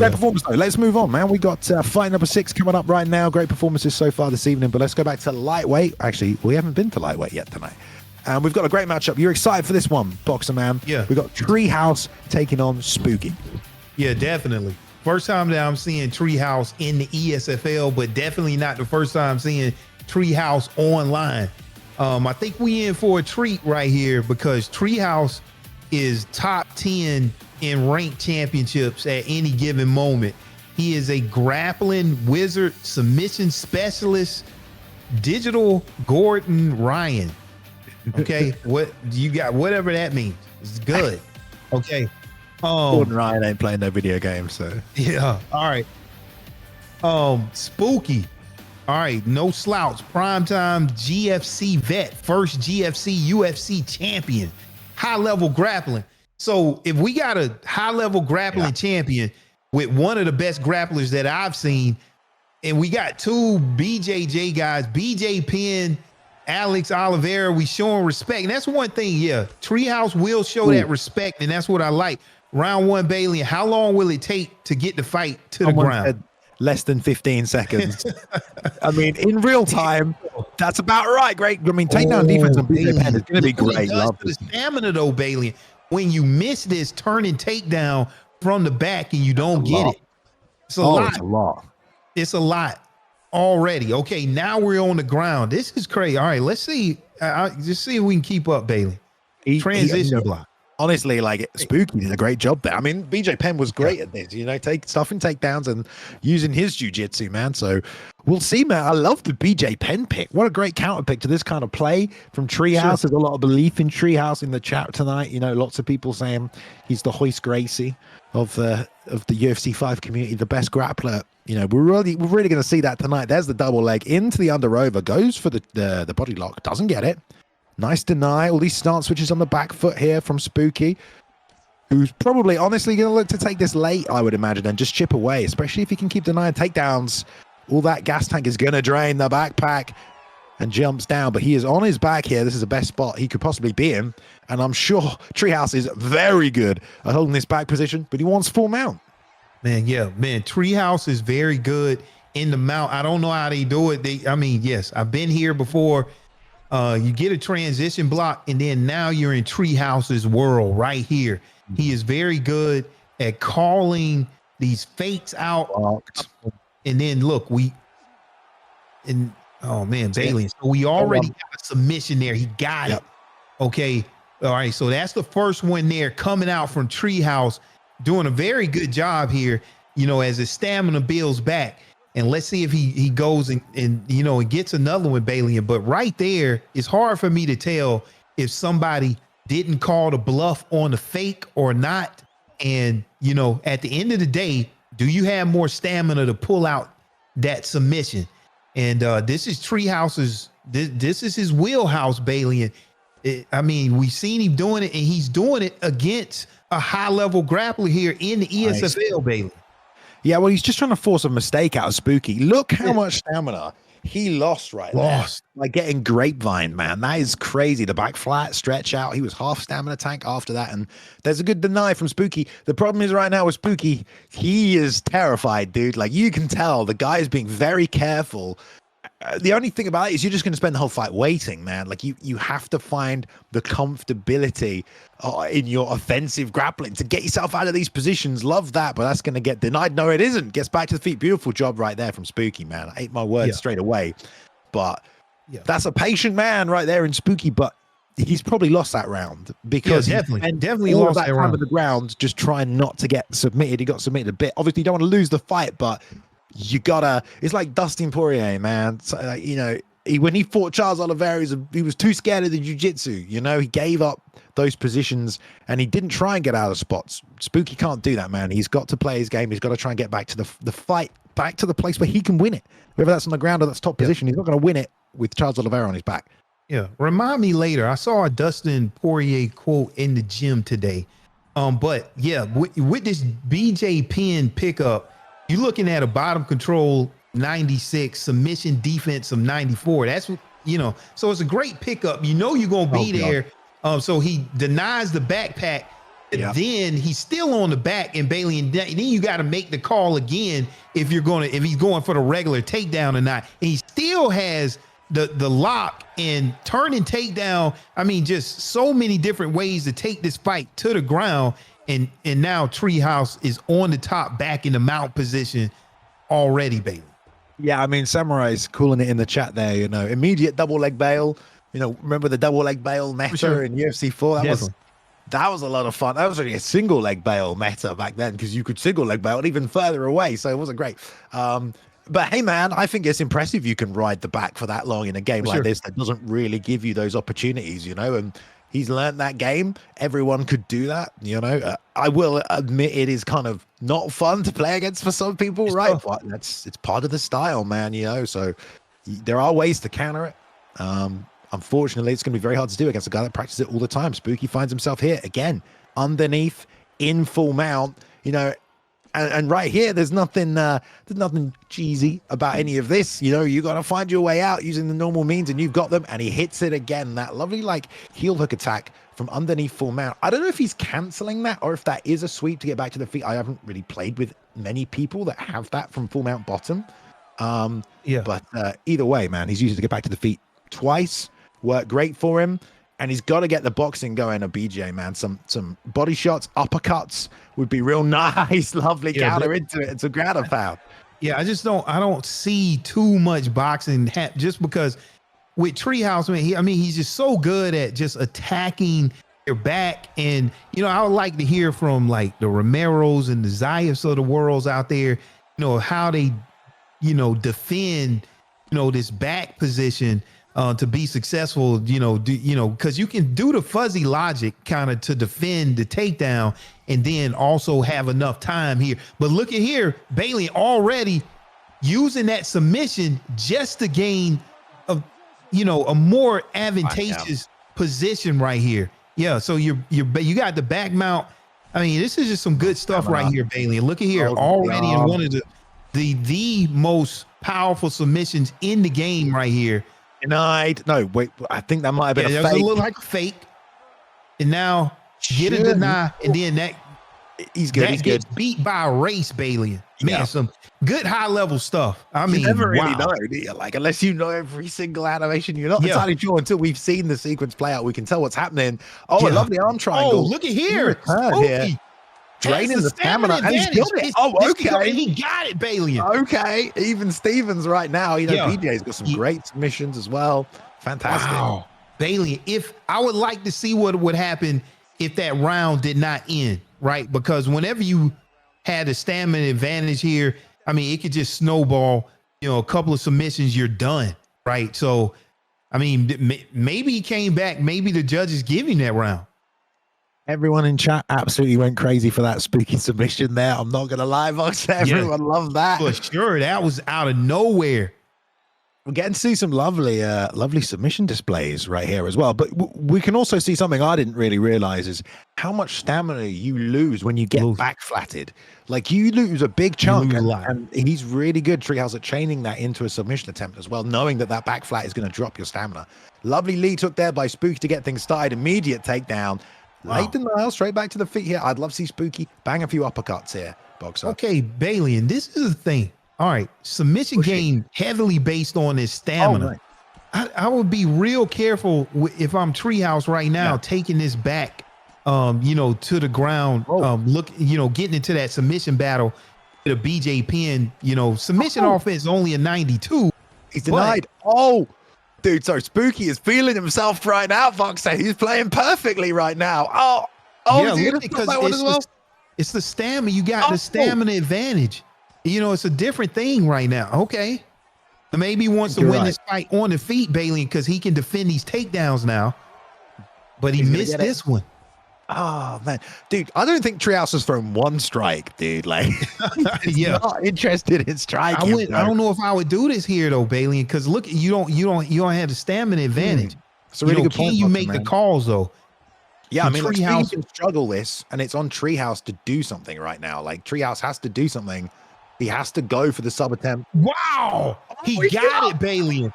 Great performance, though. Let's move on, man. We got fight number 6 coming up right now. Great performances so far this evening, but let's go back to lightweight. Actually, we haven't been to lightweight yet tonight. And we've got a great matchup. You're excited for this one, Boxer Man. Yeah. We've got Treehouse taking on Spooky. Yeah, definitely. First time that I'm seeing Treehouse in the ESFL, but definitely not the first time seeing Treehouse online. I think we in for a treat right here because Treehouse is top 10 in ranked championships at any given moment. He is a grappling wizard, submission specialist, digital Gordon Ryan. Okay, what you got? Whatever that means. It's good. Okay. Gordon Ryan ain't playing no video games, so yeah. All right. Spooky. All right, no slouch. Primetime GFC vet, first GFC UFC champion, high level grappling. So if we got a high level grappling champion with one of the best grapplers that I've seen, and we got two BJJ guys, BJ Penn, Alex Oliveira, we showing respect. And that's one thing, yeah. Treehouse will show that respect, and that's what I like. Round 1, Bailey, how long will it take to get the fight to the ground? Less than 15 seconds. I mean, in real time, that's about right. Great. I mean, takedown defense on BJ Penn is going to be great. Love the stamina, though, Bailey. When you miss this turning takedown from the back and you don't get it, it's a lot. It's a lot. It's a lot already. Okay, now we're on the ground. This is crazy. All right, let's see. Just see if we can keep up, Bailey. Transition block. Honestly, like Spooky did a great job there. I mean, BJ Penn was great at this, stuffing takedowns and using his jiu-jitsu, man. So we'll see, man. I love the BJ Penn pick. What a great counter pick to this kind of play from Treehouse. There's a lot of belief in Treehouse in the chat tonight. Lots of people saying he's the Hoist Gracie of the UFC 5 community, the best grappler. We're really going to see that tonight. There's the double leg into the under over, goes for the body lock, doesn't get it. Nice deny. All these stance switches on the back foot here from Spooky, who's probably honestly going to look to take this late, I would imagine, and just chip away, especially if he can keep denying takedowns. All that gas tank is going to drain the backpack and jumps down, but he is on his back here. This is the best spot he could possibly be in, and I'm sure Treehouse is very good at holding this back position, but he wants full mount. Man, yeah, man, Treehouse is very good in the mount. I don't know how they do it. Yes, I've been here before. You get a transition block, and then now you're in Treehouse's world right here. He is very good at calling these fakes out. And then look, Bailey. So we already got a submission there. He got it. Okay. All right. So that's the first one there coming out from Treehouse, doing a very good job here, as his stamina builds back. And let's see if he goes and gets another one, Bailey. But right there, it's hard for me to tell if somebody didn't call the bluff on the fake or not. And, at the end of the day, do you have more stamina to pull out that submission? And this is Treehouse's, this is his wheelhouse, Bailey. And we've seen him doing it, and he's doing it against a high-level grappler here in the ESFL, Bailey. Yeah, well, he's just trying to force a mistake out of Spooky. Look how much stamina he lost there. Like getting grapevine, man. That is crazy. The back flat, stretch out. He was half stamina tank after that. And there's a good deny from Spooky. The problem is right now with Spooky, he is terrified, dude. Like you can tell the guy is being very careful. The only thing about it is you're just going to spend the whole fight waiting, man. Like you have to find the comfortability in your offensive grappling to get yourself out of these positions. Love that, but that's going to get denied. No, it isn't. Gets back to the feet. Beautiful job right there from Spooky, man. I ate my words straight away. But that's a patient man right there in Spooky, but he's probably lost that round because definitely lost that round on the ground, just trying not to get submitted. He got submitted a bit. Obviously, you don't want to lose the fight, but you gotta. It's like Dustin Poirier, man. So, when he fought Charles Oliveira, he was too scared of the jiu-jitsu. He gave up those positions and he didn't try and get out of spots. Spooky can't do that, man. He's got to play his game. He's got to try and get back to the fight, back to the place where he can win it. Whether that's on the ground or that's top position, he's not going to win it with Charles Oliveira on his back. Yeah, remind me later. I saw a Dustin Poirier quote in the gym today. But yeah, with this BJ Penn pickup, you're looking at a bottom control 96, submission defense of 94. That's what, so it's a great pickup. You're going to be there. So he denies the backpack, Yep. Then he's still on the back, and Bailey, and then you got to make the call again if he's going for the regular takedown or not. And he still has the lock and turning takedown. I mean, just so many different ways to take this fight to the ground. And now Treehouse is on the top, back in the mount position already, Bailey. Yeah, I mean, Samurai's calling it in the chat there, you know, immediate double leg bail. You know, remember the double leg bail meta in UFC 4? That was a lot of fun. That was only a single leg bail meta back then, because you could single leg bail even further away. So it wasn't great. But hey, man, I think it's impressive you can ride the back for that long in a game like this that doesn't really give you those opportunities, you know, and he's learned that game. Everyone could do that, you know. I will admit it is kind of not fun to play against for some people, right? But it's part of the style, man, you know. So there are ways to counter it. Unfortunately, it's going to be very hard to do against a guy that practices it all the time. Spooky finds himself here again, underneath, in full mount, you know, and right here, there's nothing cheesy about any of this. You know, you got to find your way out using the normal means, and you've got them. And he hits it again. That lovely like heel hook attack from underneath full mount. I don't know if he's canceling that or if that is a sweep to get back to the feet. I haven't really played with many people that have that from full mount bottom. But either way, man, he's used it to get back to the feet twice. Worked great for him. And he's got to get the boxing going, a BJ, man. Some body shots, uppercuts would be real nice, lovely counter into it. It's a ground pound. Yeah, I don't see too much boxing just because with Treehouse, man, he's just so good at just attacking your back. And, you know, I would like to hear from like the Romeros and the Zayevs of the worlds out there, you know, how they, you know, defend, you know, this back position to be successful, you know, because you can do the fuzzy logic kind of to defend the takedown and then also have enough time here. But look at here, Bailey already using that submission just to gain a more advantageous position right here. Yeah, so you got the back mount. I mean, this is just some good stuff right here, Bailey. And look at here, already in one of the most powerful submissions in the game right here. Denied. No, wait. I think that might have been a fake. It looked like a fake. And now get a deny, and then he's good. That gets beat by a race, Bailey. Man, some good high level stuff. I mean, you never really know, do you? Like, unless you know every single animation, you're not entirely sure until we've seen the sequence play out. We can tell what's happening. Oh, a lovely arm triangle. Oh, look at here. Draining the stamina, and he's killed it. Oh, okay. He got it, Bailey. Okay. Even Stevens right now. You know, BJ's got some great submissions as well. Fantastic. Wow. Bailey, if I would like to see what would happen if that round did not end, right? Because whenever you had a stamina advantage here, I mean, it could just snowball, you know, a couple of submissions, you're done, right? So, I mean, maybe he came back. Maybe the judges give him that round. Everyone in chat absolutely went crazy for that spooky submission there. I'm not going to lie, Vox. Everyone loved that. For sure. That was out of nowhere. We're getting to see some lovely submission displays right here as well. But we can also see something I didn't really realize is how much stamina you lose when you get back flatted. Like, you lose a big chunk, and he's really good, Treehouse, at chaining that into a submission attempt as well, knowing that back flat is going to drop your stamina. Lovely lead took there by Spooky to get things started. Immediate takedown. Late denial, straight back to the feet here. I'd love to see Spooky bang a few uppercuts here, Boxer. Okay, Bailey, and this is the thing. All right, submission game heavily based on his stamina. I would be real careful if I'm Treehouse right now, taking this back, you know, to the ground. Getting into that submission battle with a BJ Penn. You know, submission offense only a 92. He's denied. Dude, so Spooky is feeling himself right now, Foxer. He's playing perfectly right now. Because it's the stamina. You got the stamina advantage. You know, it's a different thing right now. Okay. Maybe he wants to win this fight on the feet, Bailey, because he can defend these takedowns now. But he missed this one. Oh, man. Dude, I don't think Treehouse has thrown one strike, dude. Like, he's not interested in striking. I don't know if I would do this here, though, Bailey, because look, you don't have the stamina advantage. It's a really good point. Can you make the calls, though? Yeah, I mean, Treehouse can struggle this, and it's on Treehouse to do something right now. Like, Treehouse has to do something. He has to go for the sub attempt. Wow. He got it, Bailey.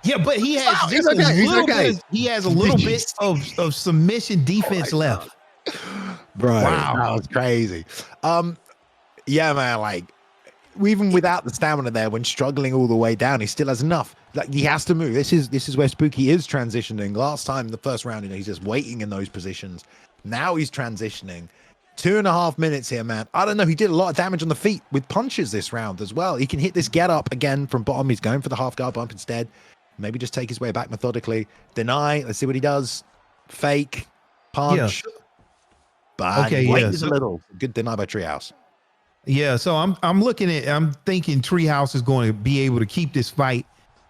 Yeah, but he has just a little bit. He has a little bit of submission defense left. Bro, Wow. that was crazy. Yeah, man, like even without the stamina there, when struggling all the way down, he still has enough. Like he has to move. This is where Spooky is transitioning. Last time, the first round, he's just waiting in those positions. Now he's transitioning. 2.5 minutes here, man. I don't know. He did a lot of damage on the feet with punches this round as well. He can hit this get up again from bottom. He's going for the half guard bump instead. Maybe just take his way back methodically. Deny. Let's see what he does. Fake. Punch. Yeah. But Okay, waits a little. Good deny by Treehouse. Yeah, so I'm thinking Treehouse is going to be able to keep this fight,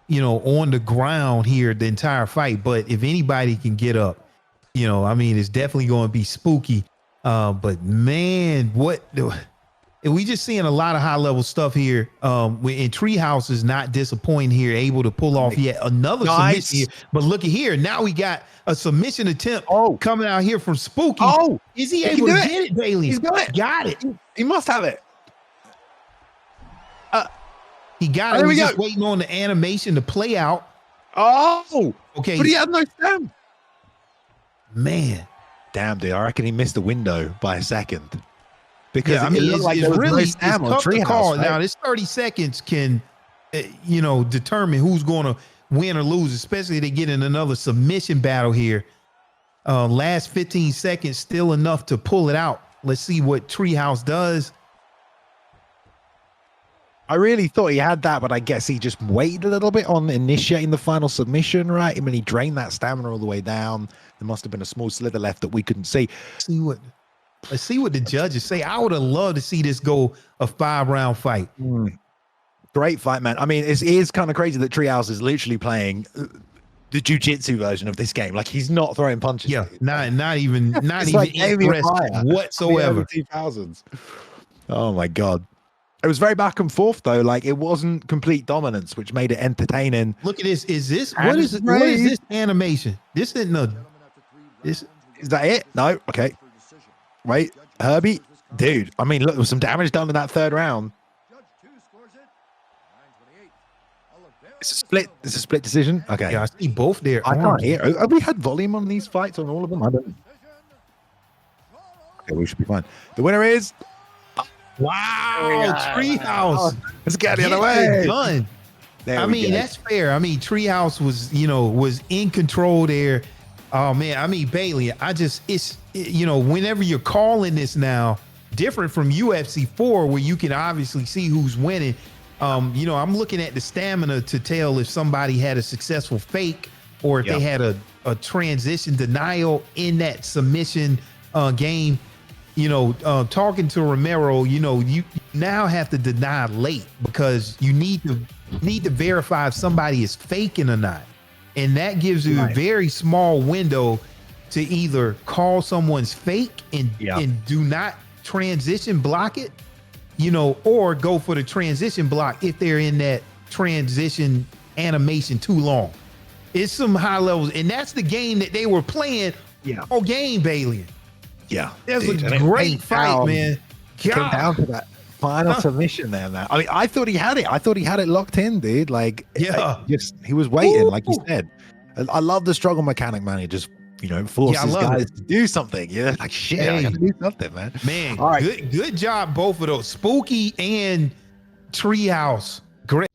on the ground here the entire fight. But if anybody can get up, it's definitely going to be Spooky. But man, we just seeing a lot of high level stuff here. And Treehouse is not disappointing here, able to pull off yet another submission here. But look at here, now we got a submission attempt coming out here from Spooky. Oh, is he able to get it, Bailey? He's got it. Got it. He must have it. He got it. We're just waiting on the animation to play out. Oh, okay. But he had no stem. Man. Damn, dude. I reckon he missed the window by a second. Because it looked like it's really it's tough to call. Right? Now, this 30 seconds can, determine who's going to win or lose, especially if they get in another submission battle here. Last 15 seconds, still enough to pull it out. Let's see what Treehouse does. I really thought he had that, but I guess he just waited a little bit on initiating the final submission, right? I mean, he drained that stamina all the way down. There must have been a small slither left that we couldn't see. Let's see what the judges say. I would have loved to see this go a 5-round fight. Great fight, man. I mean, it is kind of crazy that Treehouse is literally playing the jiu-jitsu version of this game. Like he's not throwing punches. Yeah, not even like impressed whatsoever. 2000s. Oh my god. It was very back and forth though. Like it wasn't complete dominance, which made it entertaining. Look at this. What is this animation? This isn't is that it? No. Okay. Wait, Herbie, dude. I mean, look, there was some damage done in that third round. It's a split decision. Okay. Yeah, I see both there. I can't hear. Have we had volume on these fights on all of them? I don't. Okay, we should be fine. The winner is. Wow, Treehouse. Let's get the other way. Done. I mean, that's fair. I mean, Treehouse was in control there. Oh man, I mean, Bailey, whenever you're calling this now, different from UFC 4 where you can obviously see who's winning. I'm looking at the stamina to tell if somebody had a successful fake or if they had a transition denial in that submission game. Talking to Romero, you now have to deny late because you need to verify if somebody is faking or not. And that gives you a very small window to either call someone's fake and do not transition block it, or go for the transition block if they're in that transition animation too long. It's some high levels. And that's the game that they were playing all game, Bailey. Yeah. That was a great fight, man. Came down to that final submission there, man. I mean, I thought he had it. I thought he had it locked in, dude. Like, he was waiting, like you said. I love the struggle mechanic, man. It just, forces guys to do something. Yeah, like shit, I gotta do something, man. Man, all right. Good job, both of those. Spooky and Treehouse. Great.